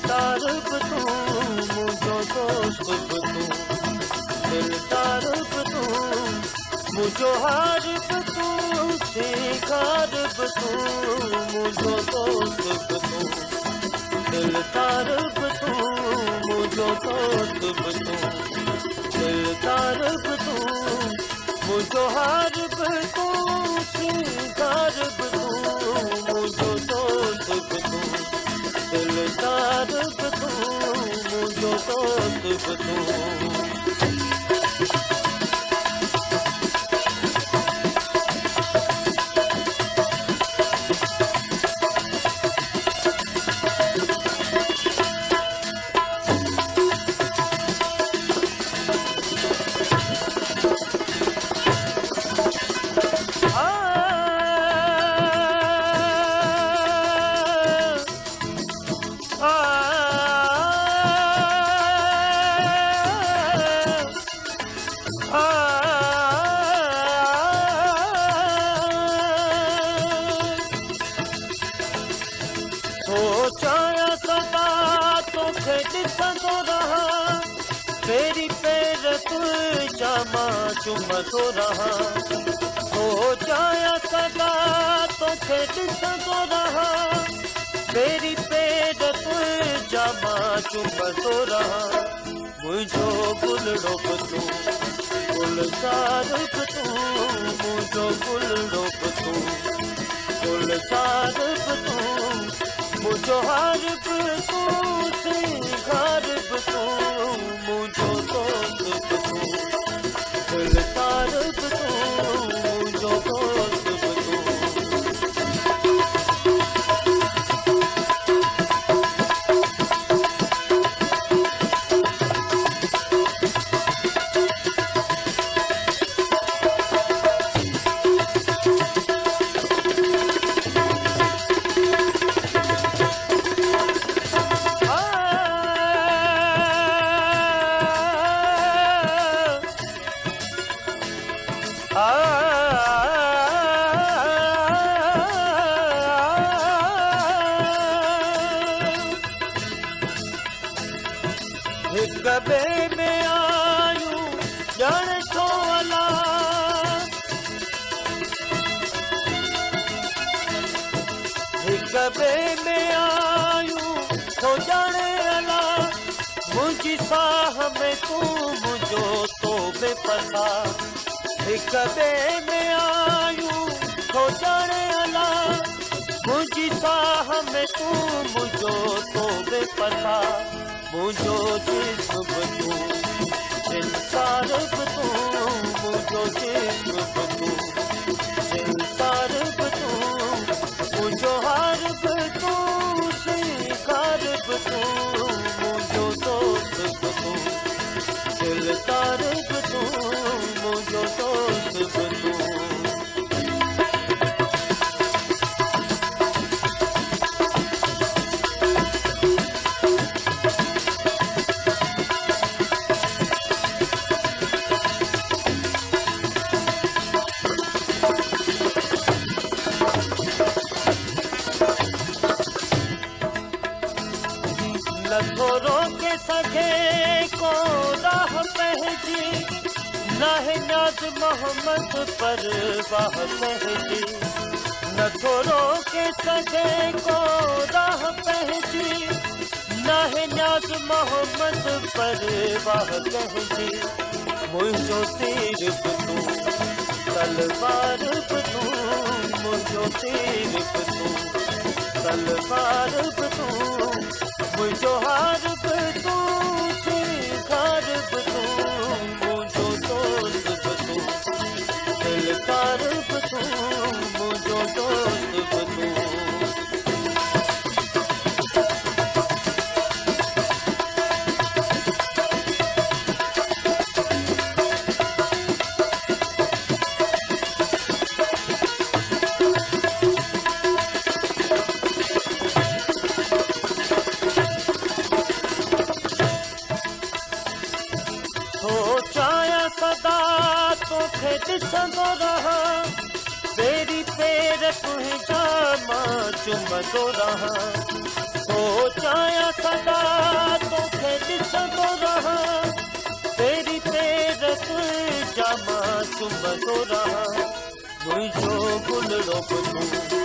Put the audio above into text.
तारब तू मुझो दोस्त तू दिल तारब तू मुझो हारब तू सिंगारब तू मुझो दोस्त तू दिल तारब तू मुझो दोस्त तू दिल तारब तू मुझो हारब तू सिंगारब तू मुझो दोस्त तू दिल तारब तू मुझो दोस्त तू सोचाया सदा तोखे ॾिसंदो रहां तेरी पैर तुंहिंजा मां चुमंदो रहां सोचाया सदा तोखे ॾिसंदो रहां तेरी पैर तुंहिंजा मां चुमंदो रहां मुंहिंजो गुलड़ो बि तूं गुलज़ार बि तूं मुंहिंजो गुलड़ो बि तूं गुलज़ार बि तूं मुझो हारब तू सिंगारब तू मुझो दोस्त तू दिल तारब तू मुझो दोस्त तू हिक ॿिए में आयूं ॼण छो अला हिक ॿिए में आयूं छो ॼण अला मुंहिंजी साह में तूं मुंहिंजो तो में पसा हिक ॿिए में आयूं छो ॼण अला मुंहिंजी साह में तूं मुंहिंजो तो में पसा मुझो जिस्म बि तूं दिलदार बि तूं मुझो जिस्म बि तूं दिलदार बि तूं मुझो हार बि तूं सिंगार बि तूं मुझो दोस्त बि तूं दिलदार बि तूं मुझो दोस्त बि तूं नथो रोके सघे को राह पंहिंजी नाहे न्याज़ मोहम्मद परवाह पंहिंजी नथो रोके सघे को राह पंहिंजी नाहे न्याज़ मोहम्मद परवाह पंहिंजी मुंहिंजो तीर बि तूं तलवार बि तूं मुंहिंजो तीर बि तूं तलवार बि तूं मुझो हार बि तूं सिंगार बि तूं मुझो दोस्त बि तूं दिलदार बि तूं मुझो दोस्त बि तूं सदा तोखे ॾिसंदो रहां तेरी पैर तुंहिंजा मां चुमंदो रहां सोचाया सदा रहा मुझो गुल रोक तू